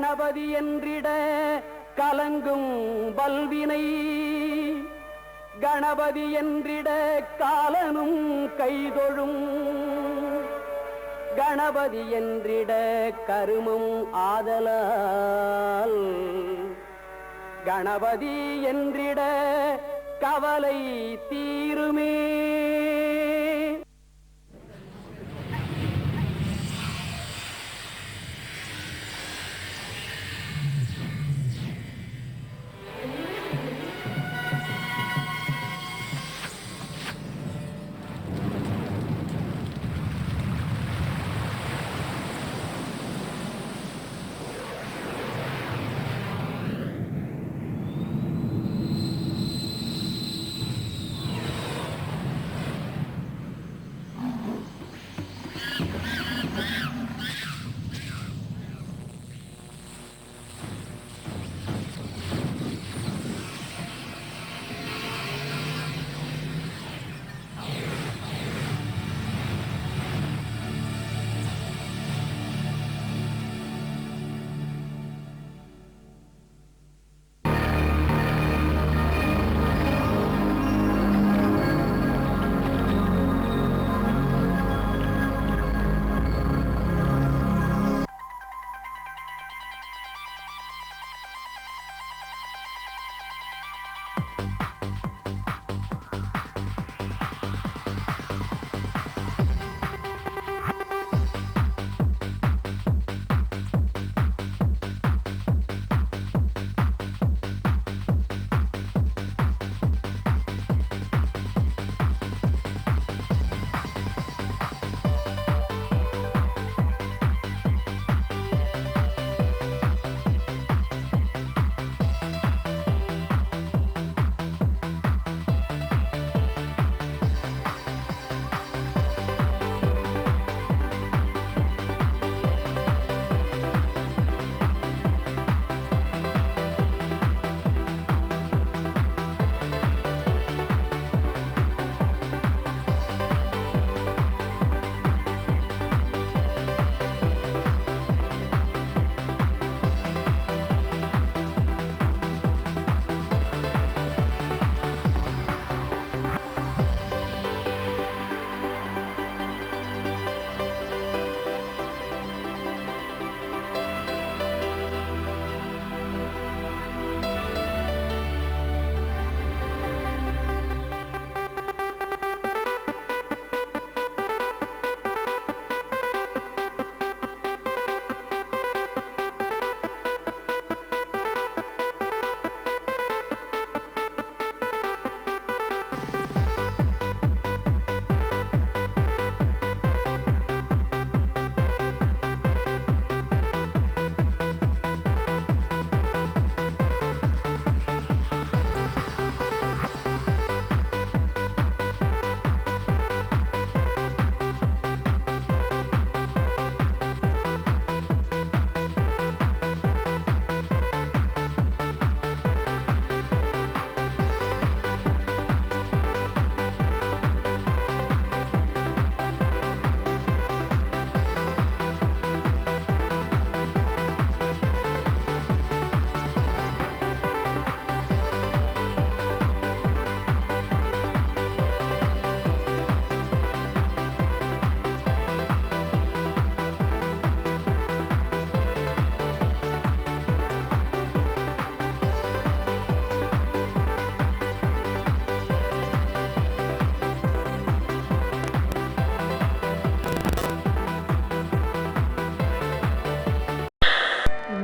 கணபதி என்றிட கலங்கும் பல்வினை கணபதி என்றிட காலனும் கைதொழும் கணபதி என்றிட கருமம் ஆதலால் கணபதி என்றிட கவலை தீருமே.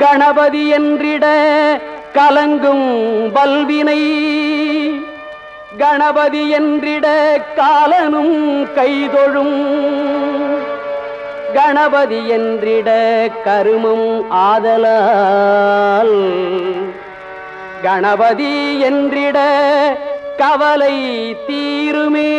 கணபதி என்றிட கலங்கும் பல்வினை கணபதி என்றிட காலனும் கைதொழும் கணபதி என்றிட கருமம் ஆதலால் கணபதி என்றிட கவலை தீருமே.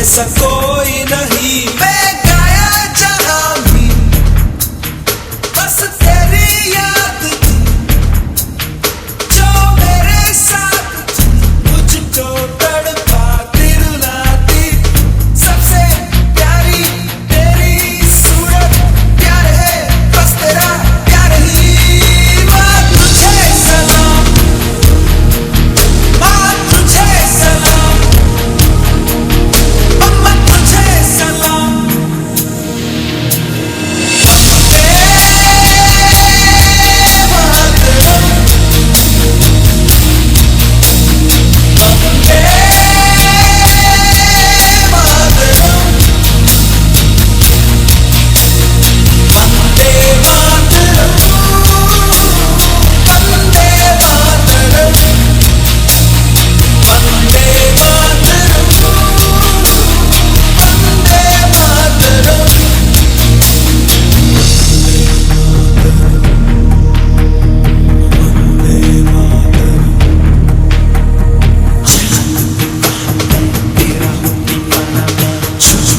जैसा कोई नहीं मैं गाया जहां भी बस तेरी याद थी जो मेरे साथ थी मुझको तड़पाती रुलाती सबसे प्यारी तेरी सूरत प्यार है बस तेरा प्यार ही माँ तुझे सलाम माँ तुझे सलाम अम्मा तुझे सलाम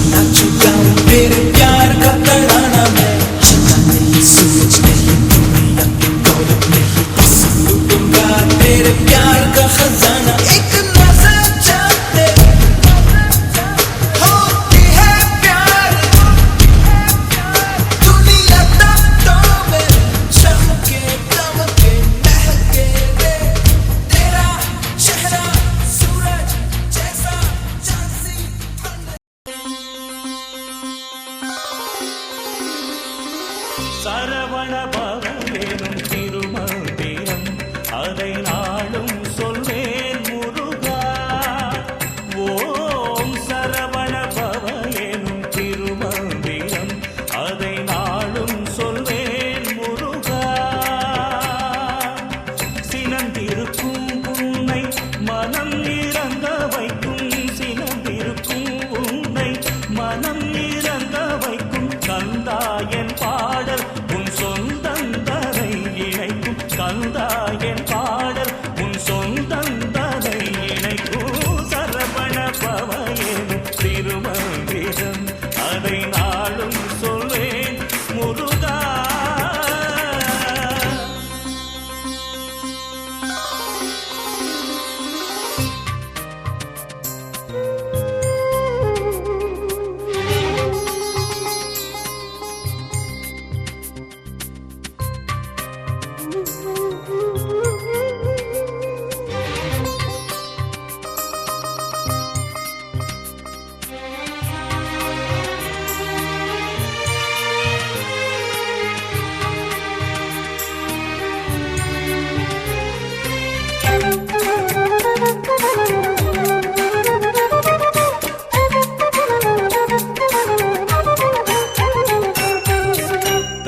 तेरे प्यार का तराना मैं चला नहीं सूरज नहीं दुनिया की दौलत नहीं बस लूटूंगा तेरे प्यार का खजाना एक नजर चाहते होती है प्यार दुनिया तख्तों में चमके दमके महके रे तेरा चेहरा सूरज जैसा चांसी சரவண பவனேனும் திருமந்திரம் அதை நாளும் சொல்வேன் முருகா. ஓம் சரவண பவனேனும் திருமந்திரம் அதை நாளும் சொல்வேன் முருகா. சினந்திருக்கும் உன்னை மனம் இறங்க வைக்கும் சினந்திருக்கும் உன்னை மனம் இறங்க வைக்கும் கந்தாயன் பாடல் உன் சொந்தந்தனை இணைக்கும் கந்தாயன் பாடல் உன் சொந்தந்தனை இணைக்கும் சரவண பவயேனும் திருமந்திரம் அதை நாளும் சொல்வேன் முருகா.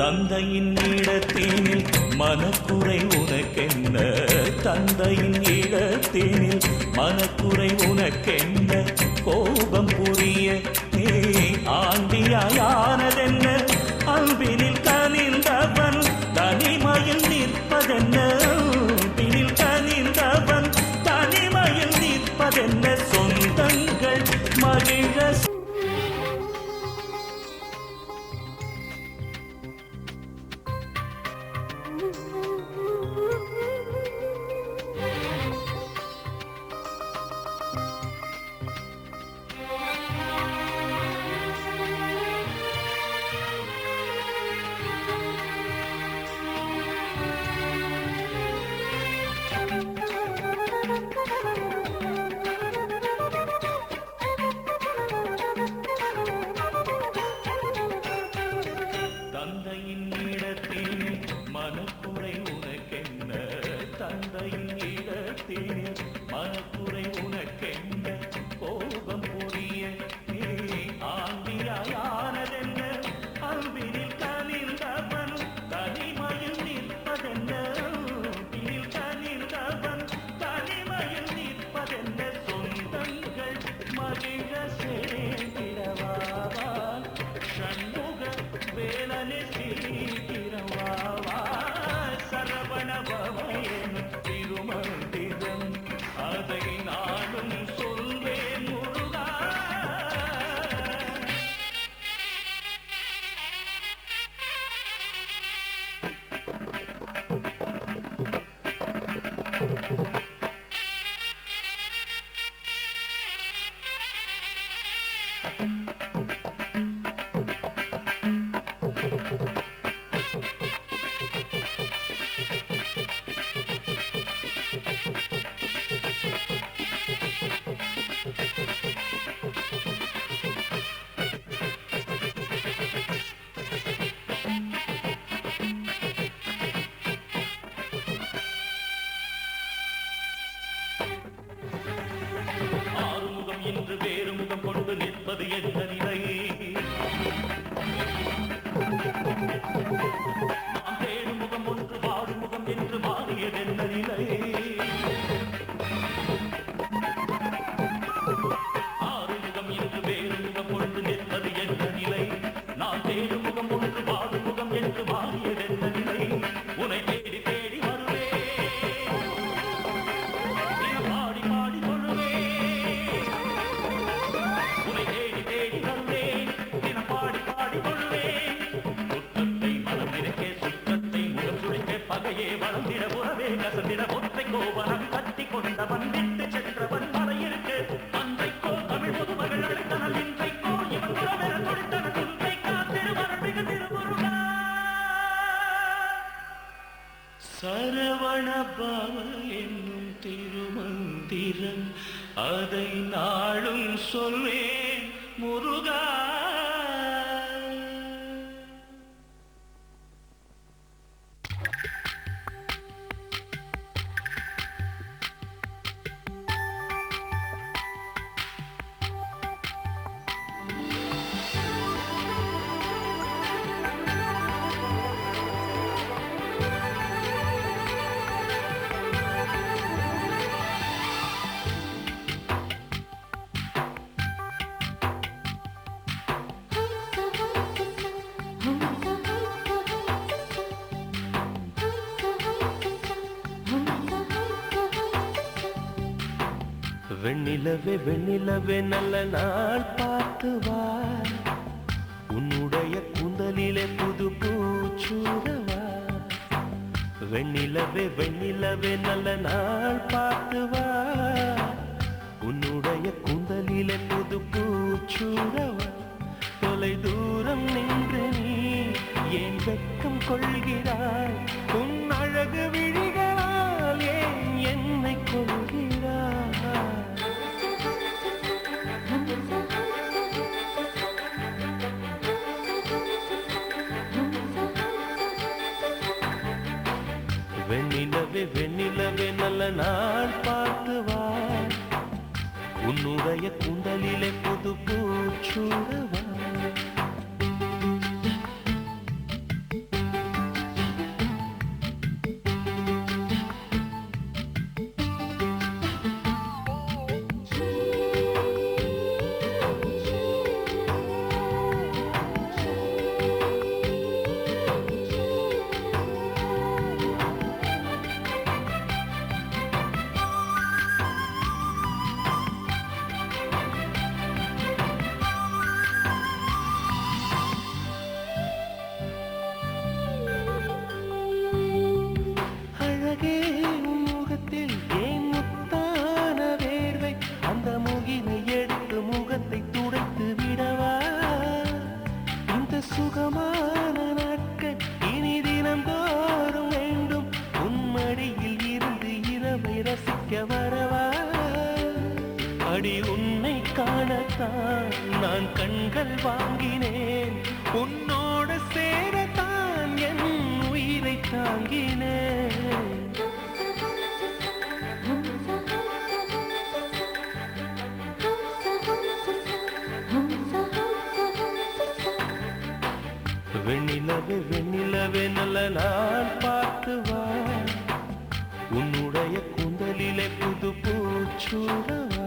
தந்தையின் இடத்தினில் மனக்குறை உனக்கென்ன தந்தையின் இடத்தினில் மனக்குறை உனக்கென்ன கோபம் புரிய நீ ஆண்டியாயானதென்ன அன்பினில் கனிந்தவன் தனிமையில் நிற்பதென்ன அன்பினில் கனிந்தவன் தனிமையில் நிற்பதென்ன சொந்தங்கள் மகிழ இன்று வேறு முகம் கொண்டு நிற்பது என்ற நிலை நாம் தேடும் முகம் ஒன்று வாடும் முகம் என்று மாறியதென்ன நிலை ஆறுமுகம் இன்று வேறு முகம் கொண்டு நிற்பது என்ற நிலை நாம் தேடும் முகம் ஒன்று வாடும் முகம் என்று மாறியதென்ன நிலை உன்னை தேடி தேடி வருவே பாடி பாடி கொள்ளுவே உன்னை தேடி தேடி வருவேன் தினம் பாடி பாடி கொள்ளுவேன் சுற்றத்தை மனம் நினைக்க சுற்றத்தை முகம் சுழிக்க பகையே வளர்ந்திட உறவே கசந்திட ஒற்றை கோவனம் கட்டி கொண்டவன் விட்டு சென்றவன் மலையிருக்கு அன்றைக்கோ தமிழ் பொதுமகள் அழைத்தனல் இன்றைக்கோ இவன் உறவென தொழித்தன துன்றை காத்திருவன் மிக திருமுருகா சரவண பவ என்னும் திருமந்திரம் அதை நாளும் சொல்வேன் முருகா வெண்ணிலவே வெண்ணிலவே நல்ல நாள் பார்த்து வா உன்னுடைய கூந்தலிலே புது பூச்சூடவா வெண்ணிலவே வெண்ணிலவே நல்ல நாள் பார்த்து வா உன்னுடைய கூந்தலிலே புது பூச்சூடவா தொலை தூரம் நின்று நீ ஏன் வெட்கம் கொள்கிறாய் உன் அழகு விழிகளால் ஏன் என்னை கொள்கிறாய் வெண்ணிலவே வெண்ணிலவே நல்ல நாள் பார்த்து வா உன்னுடைய கூந்தலிலே புது பூச்சூடவா சுகமான நாட்கள் இனி தினந்தோறும் வேண்டும் உன்மடியில் இருந்து இரவை ரசிக்க வரவா அடி உன்னை காணத்தான் நான் கண்கள் வாங்கினேன் உன்னோடு சேரத்தான் என் உயிரை தாங்கினேன் வெண்ணிலவே வெண்ணிலவே நல்ல நாள் பார்த்து வா உன்னுடைய கூந்தலிலே புது பூச்சூடவா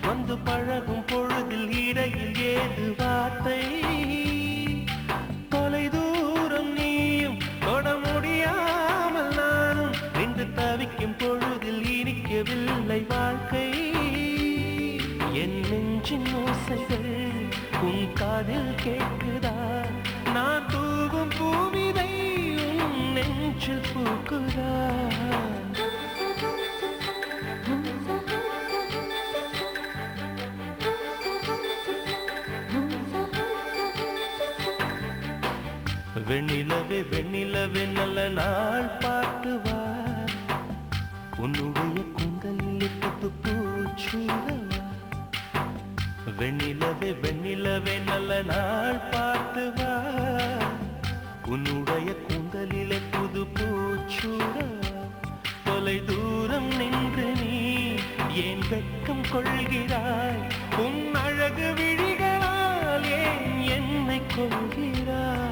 வந்து பழகும் பொழுதில் இடையில் ஏது வார்த்தை தொலை தூரம் நீயும் தொட முடியாமல் நானும் நின்று தவிக்கும் பொழுதில் இனிக்கவில்லை வாழ்க்கை ஓசைகள் உன் காதில் கேட்குதா? நான் தூவும் பூமிதை உன் நெஞ்சில் பூக்குதா? வெண்ணிலவே வெண்ணிலவே நல்ல நாள் பாட்டு வா, உன்னுடைய குந்தலில் புத்து பூச்சூடவா. வெண்ணிலவே வெண்ணிலவே நல்ல நாள் பாட்டு வா, உன்னுடைய குந்தலிலே புது பூச்சூடவா. தொலை தூரம் நின்று நீ ஏன் வெட்கம் கொள்கிறாய்? உன் அழகு விழிகளால் ஏன் என்னை கொள்கிறாய்?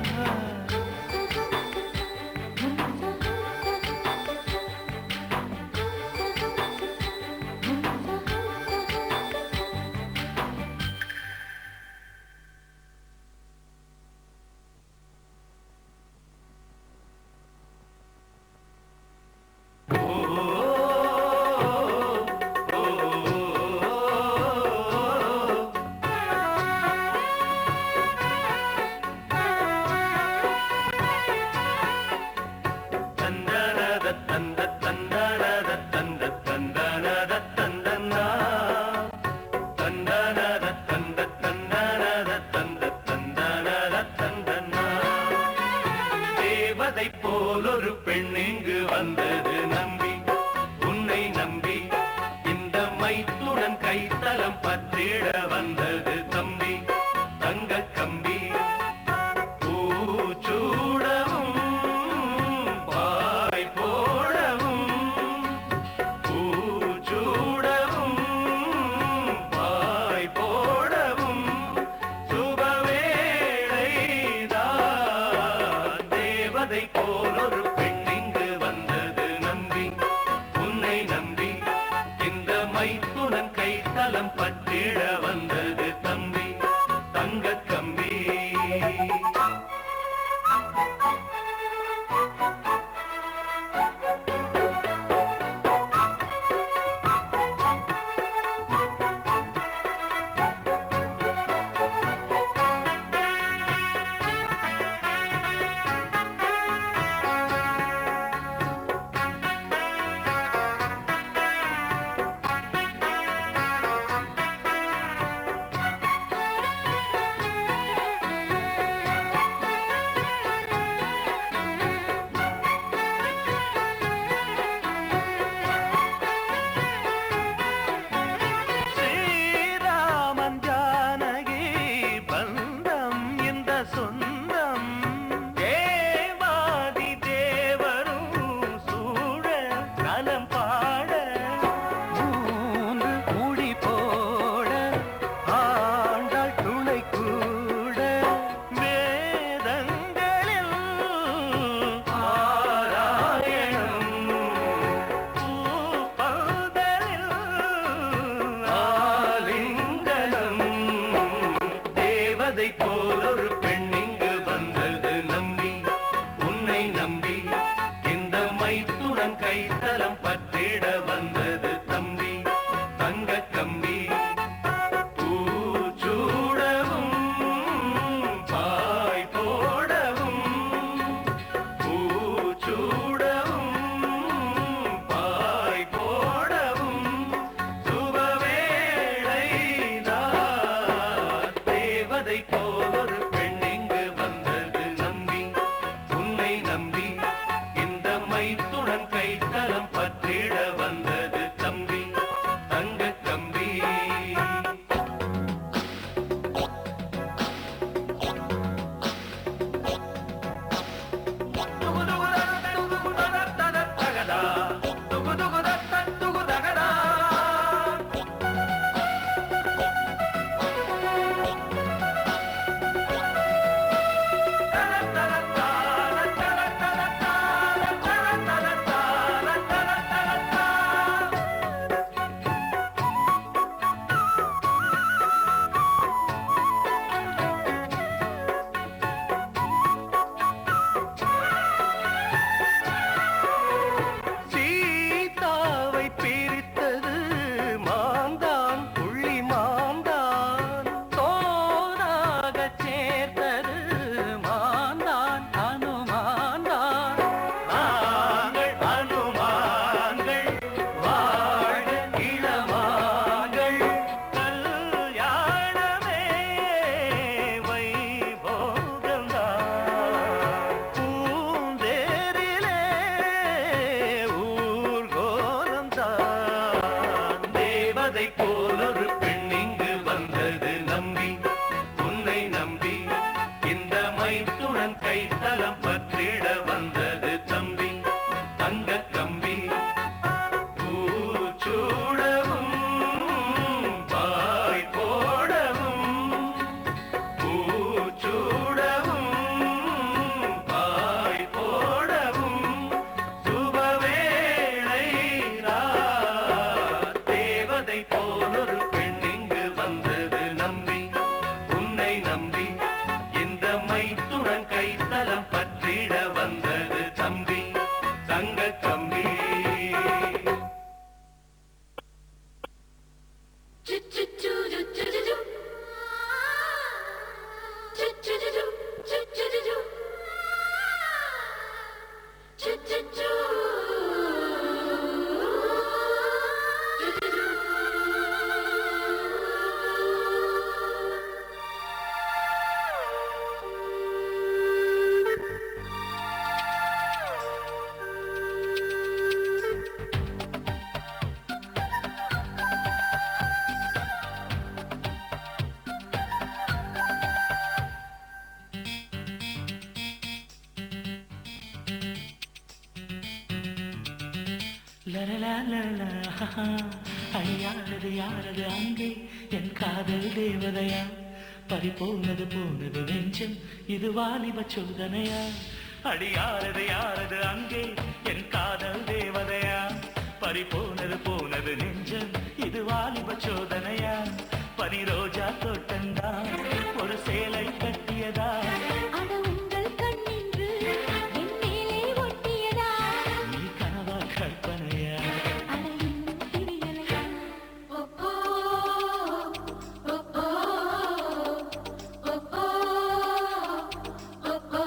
தேவதை போல் ஒரு பெண் இங்கு வந்தது நம்பி, உன்னை நம்பி இந்த மைத்துடன் கைத்தலம் பற்றிட வந்தது தம்பி. தங்க கம்பி பூச்சூடவும் பாய் போடவும், பூச்சூடவும் பாய் போடவும் சுபவேளைதான். தேவதை போல் ஒரு பெண் இங்கு வந்தது நம்பி, உன்னை நம்பி இந்த மைத்துடன் கைத்தலம் பற்றிட வந்தது தம்பி. தங்க கம்பி சொந்தம். தேவாதி தேவரும் சூழ நலம் பாட, மூன்று முடி போட ஆண்டாள் துணை கூட. வேதங்களில் ஆராயணம், பூப்பந்தலில் ஆலிங்கனம். தேவதை போல் ஒரு பெண் இங்கு வந்தது நம்பி, உன்னை நம்பி இந்த மைத்துடன் கைத்தலம் பற்றிட வந்தது தம்பி. தங்க கம்பி பூச்சூடவும் பாய் போடவும், பூச்சூடவும் பாய் போடவும் சுபவேளைதான். தேவதை போல் ஒரு பெண் இங்கு வந்தது நம்பி, உன்னை நம்பி இந்த மைத்துடன் கைத்தலம் பற்றிட வந்தது லலலலலா, அடியாரது யாரது அங்கே என் காதல் தேவதையா பறிபோனது போனது நெஞ்சம் இது வாலிப சோதனையா அடியாரது யாரது அங்கே என் காதல் தேவதையா பறிபோனது போனது நெஞ்சம் இது வாலிப சோதனையா பனி ரோஜா தோட்டந்தா ஒரு சேலை கட்டியதா அட உங்கள் கண்ணின்று என் மேலே ஒட்டியதா நீ கனவா கற்பனையா அட இன்னும் தெரியலையா ஓ ஓ ஓ ஓ ஓ ஓ ஓ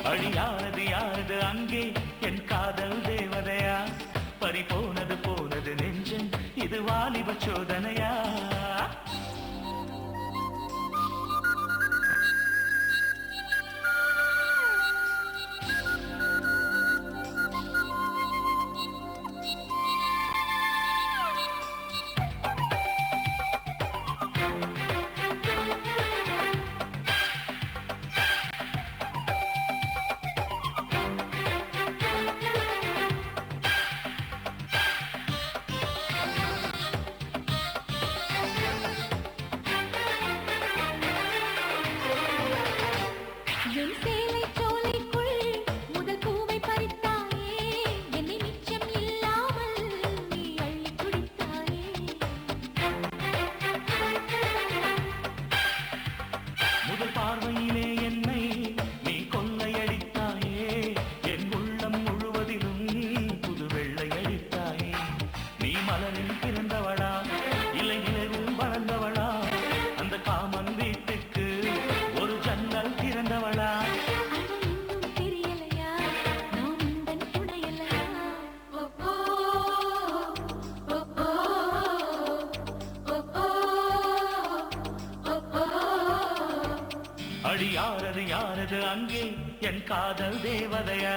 அடியாரது யாரது அங்கே என் காதல் தேவதையா பறிபோனது போனது நெஞ்சம் இது வாலிப சோதனையா என் சேலை சோலைக்குள் முதல் பூவை பறித்தாயே என்னை மிச்சம் இல்லாமல் நீ அள்ளி குடித்தாயே முதல் பார்வையிலே என்னை நீ கொள்ளையடித்தாயே என் உள்ளம் முழுவதிலும் புது வெள்ளை அடித்தாயே நீ மலரில் பிறந்தவளா இல்லை நிலவில் வளர்ந்தவளா அந்த காமன் வீட்டுக்கு ஒரு ஜன்னல் திறந்தவளா அட இன்னும் தெரியலையா நான் உந்தன் துணையலையா ஓ ஓ ஓ ஓ ஓ ஓ ஓ அடியாரது யாரது அங்கே என் காதல் தேவதையா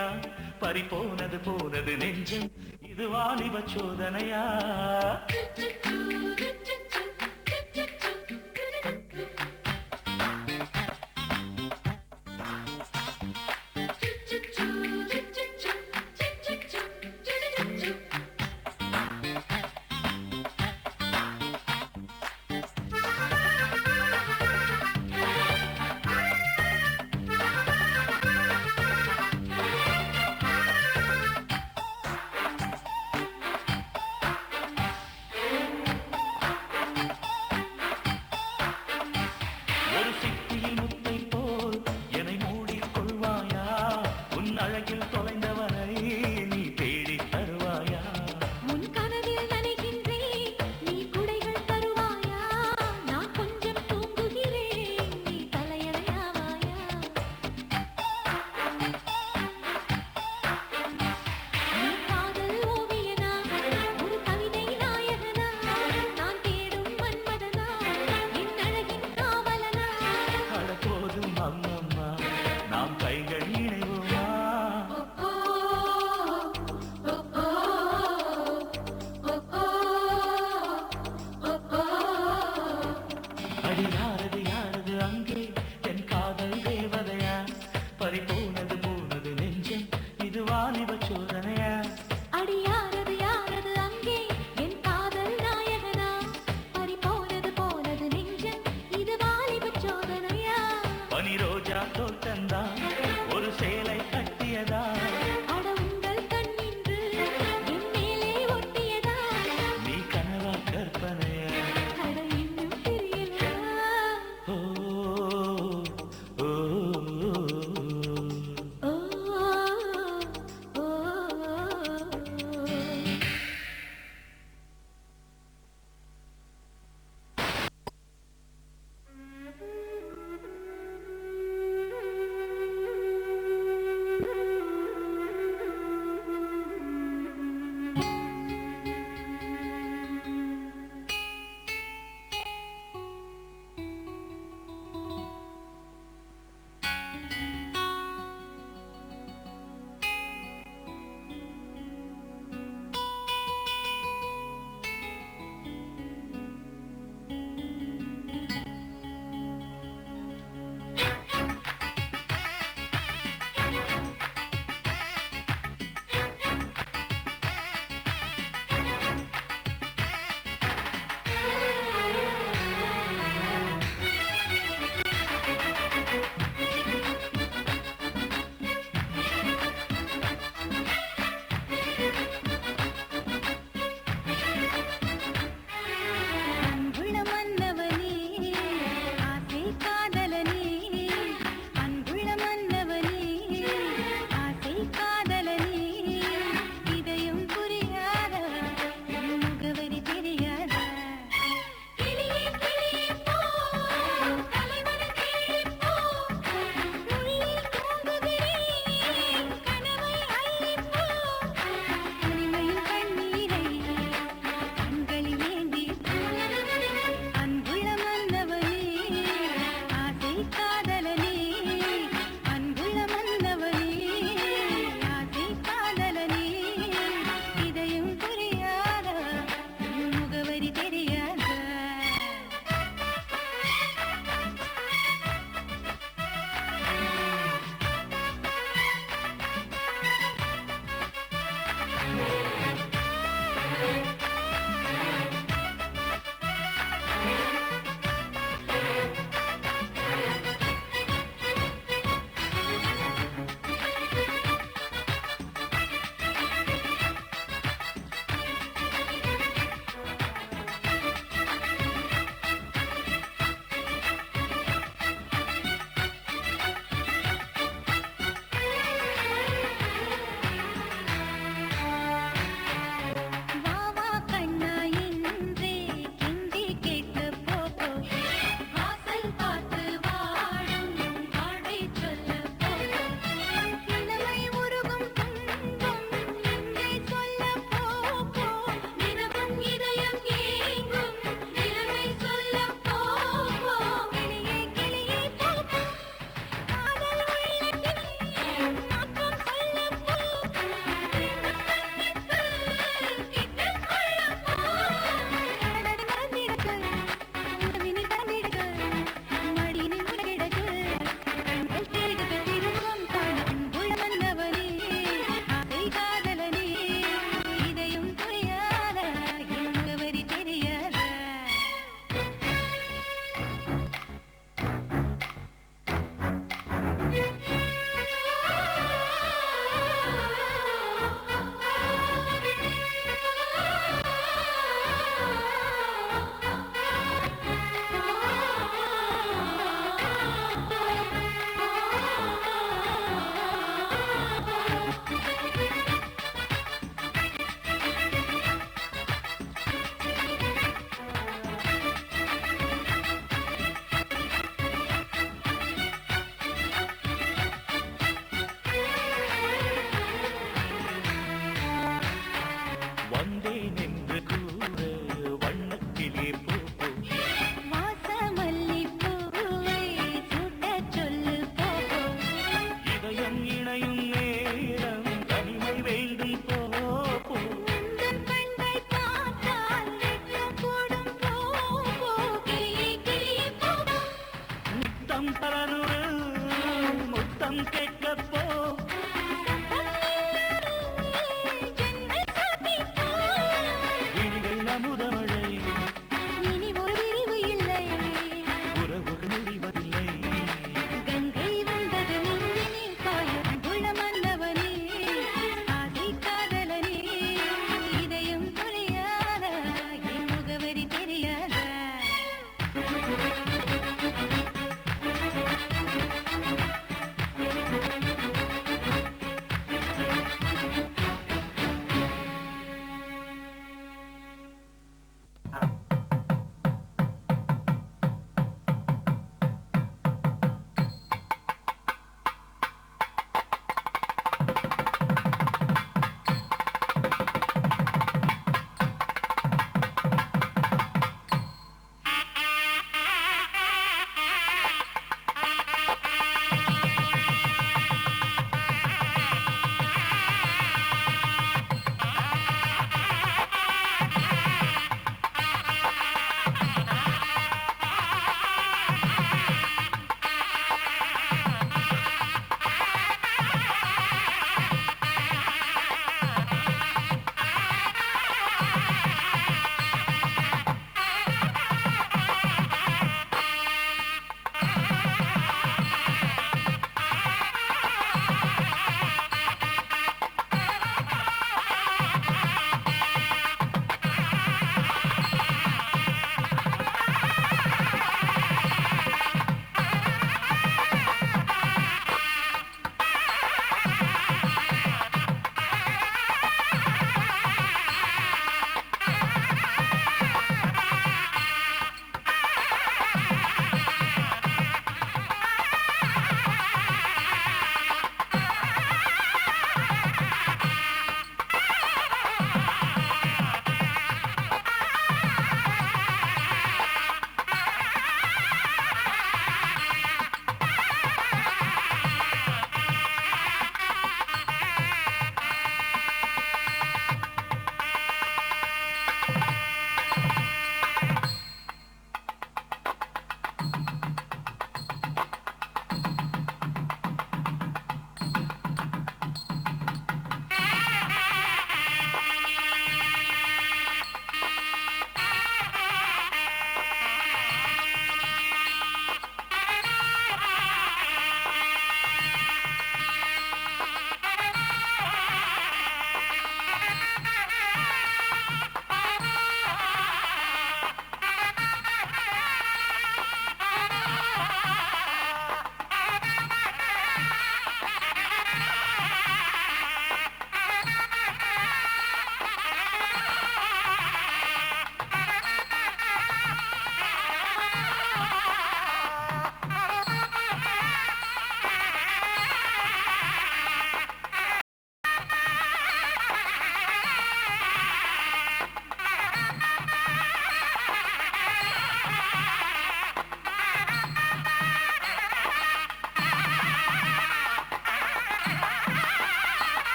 பறிபோனது போனது நெஞ்சம் இது வாலிப சோதனையா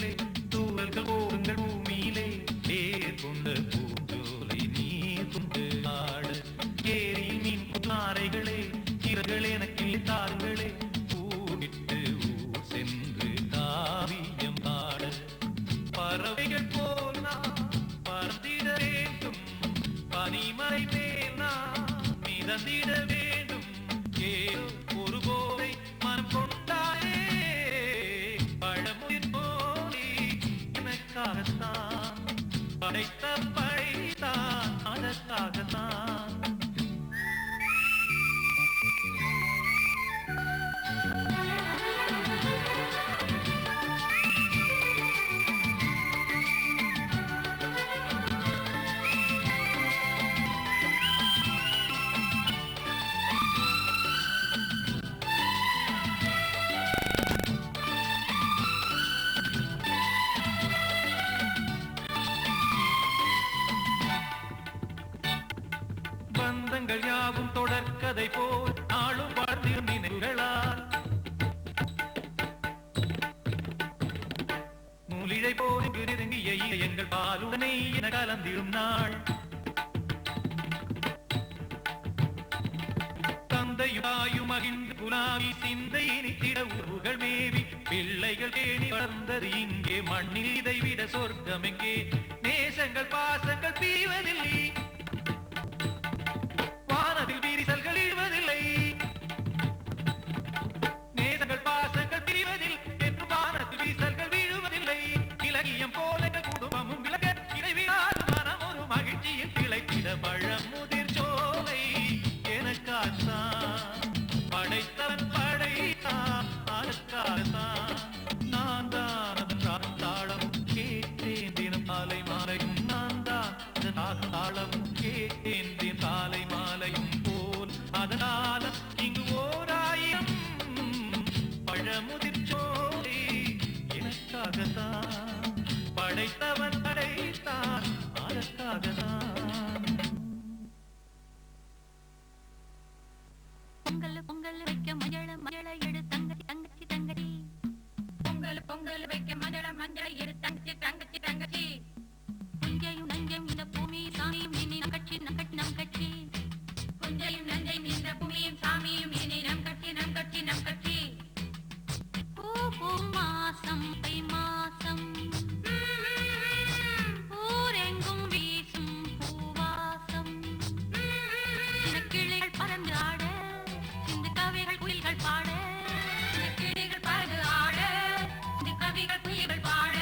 மலர்களே தூவல்கள் போடுங்கள் பூமியிலே தேர் கொண்ட பூஞ்சோலை நீர் கொண்டு ஆட ஏரி மீன் நாரைகளே இறகளே எனக்கு தாருங்களே பூவிட்டு ஊர் சென்று காவியம் பாட பறவைகள் போல் நான் பறந்திட வேண்டும் பனிமலை மேல் நான் மிதந்திட வேண்டும் ஏதோ ஒரு போதை மனம் கொண்டாயே பழமுதிர் போலே எனக்காகத்தான் படைத்த படைத்தான் அதற்காகத்தான் பந்தங்கள் யாவும் தொடர்கதை போல் நாளும் வாழ்ந்திடும் நினைவுகளால் நூலிழை போல் நெருங்கிய எங்கள் பாலுடனே என கலந்திடும் நாள் தந்தையும் மகிழ்ந்து புலாவி சிந்தை இனித்திட உருவுகள் மேவி பிள்ளைகள் தேடி வளர்ந்தது இங்கே மண்ணில் இதை விட சொர்க்கம் எங்கே நேசங்கள் பாசங்கள் தீவதில்லை வானத்தில் விரிசல்கள் இழுவதில்லை நேசங்கள் பாசங்கள் பிரிவதில் என்று வானத்தில் விரிசல்கள் வீழுவதில்லை இலகியம் போல குடும்பமும் விலக இறைவினால் மனம் ஒரு மகிழ்ச்சியில் திளைத்திட பழமுதிர் சோலை எனக்காத்தான் படைத்தவன் படைத்தான் அதற்காகத்தான் நான் தான் அதன் தாளம் கேட்டேன் தினம் காலை மாலையும் நான் தான் அதன் தாளம் கேட்டேன் தினம் காலை மாலையும் போல் அதனால இங்கு ஓராயிரம் பழமுதிர் சோலை எனக்காகத்தான் படைத்தவன் படைத்தான் அதற்காகத்தான் பொங்கல் பொங்கல் வைக்க மஞ்சள மஞ்சள எடு தங்கச்சி தங்கச்சி தங்கச்சி பொங்கல் பொங்கல் வைக்க மஞ்சள மஞ்சள எடு தங்கச்சி தங்கச்சி தங்கச்சி புஞ்சையும் நஞ்சையும் இந்த பூமி சாமியும் இனி நம் கட்சி நம் கட்சி நம் கட்சி புஞ்சையும் நஞ்சையும் இந்த பூமியும் சாமியும் இனி நம் கட்சி நம் கட்சி நம் கட்சி பூ மாசம் தை மாசம் ஊரெங்கும் வீசும் பூவாசம் இந்த கிளிகள் பறந்து ஆட இந்த கவிகள் குயில்கள் பாட இந்த கிளிகள் பறந்து ஆட இந்த கவிகள் குயில்கள் பாட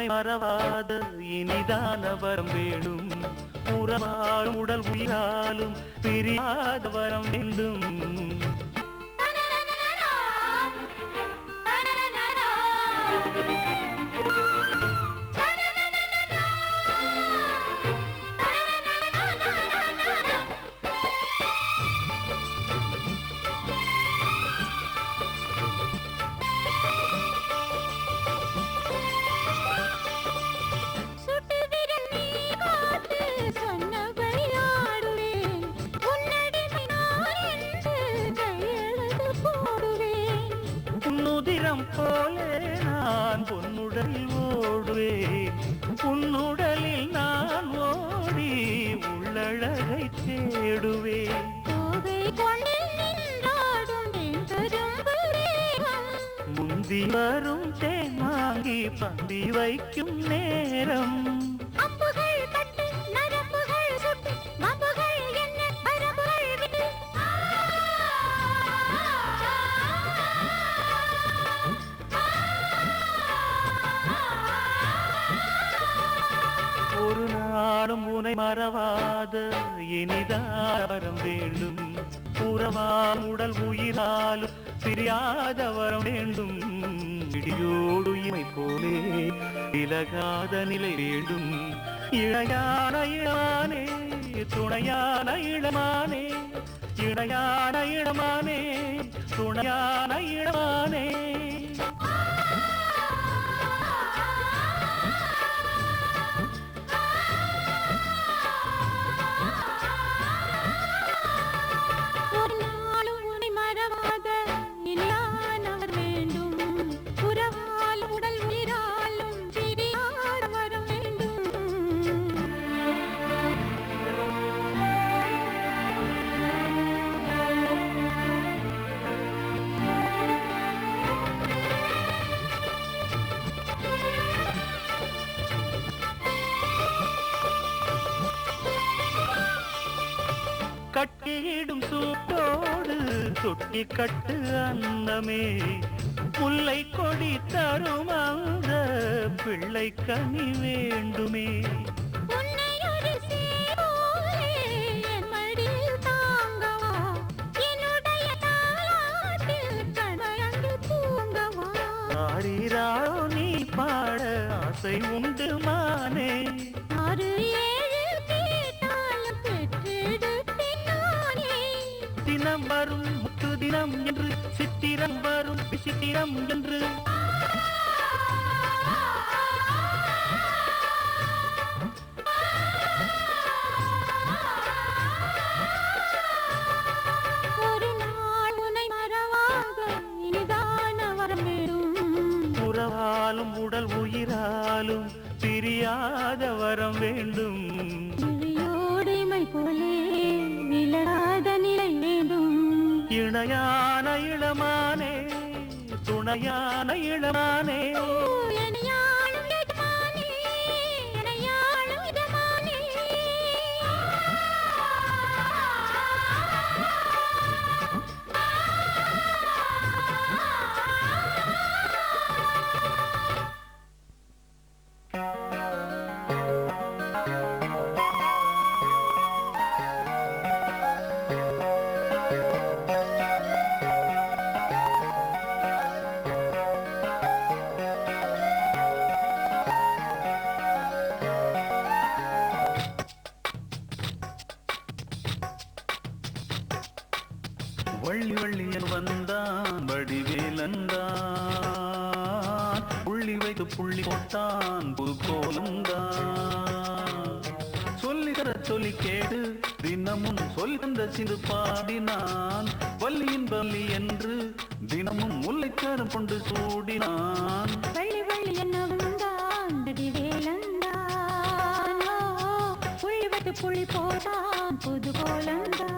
மறவாத இனிதான வரம் வேணும் உறவால் உடல் உயிராலும் பிரியாத வரம் வேண்டும் போலே நான் பொன்னுடலில் ஓடுவேன் உன்னுடலில் நான் ஓடி உள்ளழகை தேடுவேன் முந்தி வரும் தேமாங்கி பந்தி வைக்கும் நேரம் ஒரு நாளும் உனை மறவாத இனிதாரம் வேண்டும் உறவால் உடல் உயிராலும் பிரியாத வரம் வேண்டும் இடியோடு இமை போலே விலகாத நிலை வேண்டும் இளையான இளமானே துணையான இளமானே இளையான இளமானே துணையான இளமானே கட்டிடும் சூட்டோடு தொட்டி கட்டு அன்னமே முல்லை கொடி தரும் அந்த பிள்ளை கனி வேண்டுமே ஆடிராளோ நீ பாட ஆசை உண்டு மானே தினம் வரும் முத்து தினம் என்று சித்திரம் வரும் விசித்திரம் என்று ஒரு நாள் உன்னை மறவாத இனிதான வரம் வேணும் உறவாலும் உடல் உயிராலும் பிரியாத வரம் வேண்டும் இமையோடிமை போலே விலகாத நிலை வேண்டும் இணையான இளமானே துணையான இளமானே வள்ளி வள்ளியன் வந்தான் வடிவேலந்தான் புள்ளி வைத்து புள்ளி போட்டான் புது கோலந்தான் சொல்லி தர சொல்லி கேடு தினமும் சொல்லி தந்த சிந்து பாடினான் வள்ளியின் வள்ளி என்று தினமும் முல்லைச்சாரம் கொண்டு சூடினான் வள்ளி வள்ளி என்ன வந்தான் வடிவேலந்தான் புள்ளி வைத்து புள்ளி போட்டான் புது கோலந்தான்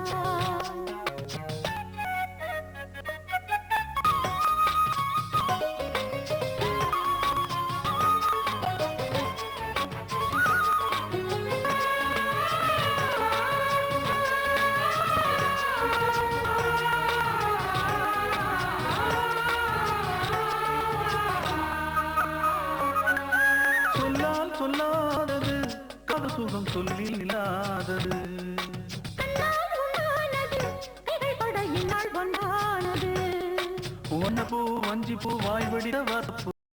சொல்லாதது காதல் சுகம் சொல்லி இல்லாதது ஒன்ன பூ வஞ்சி பூ வாய் வெடிட வரப்பூ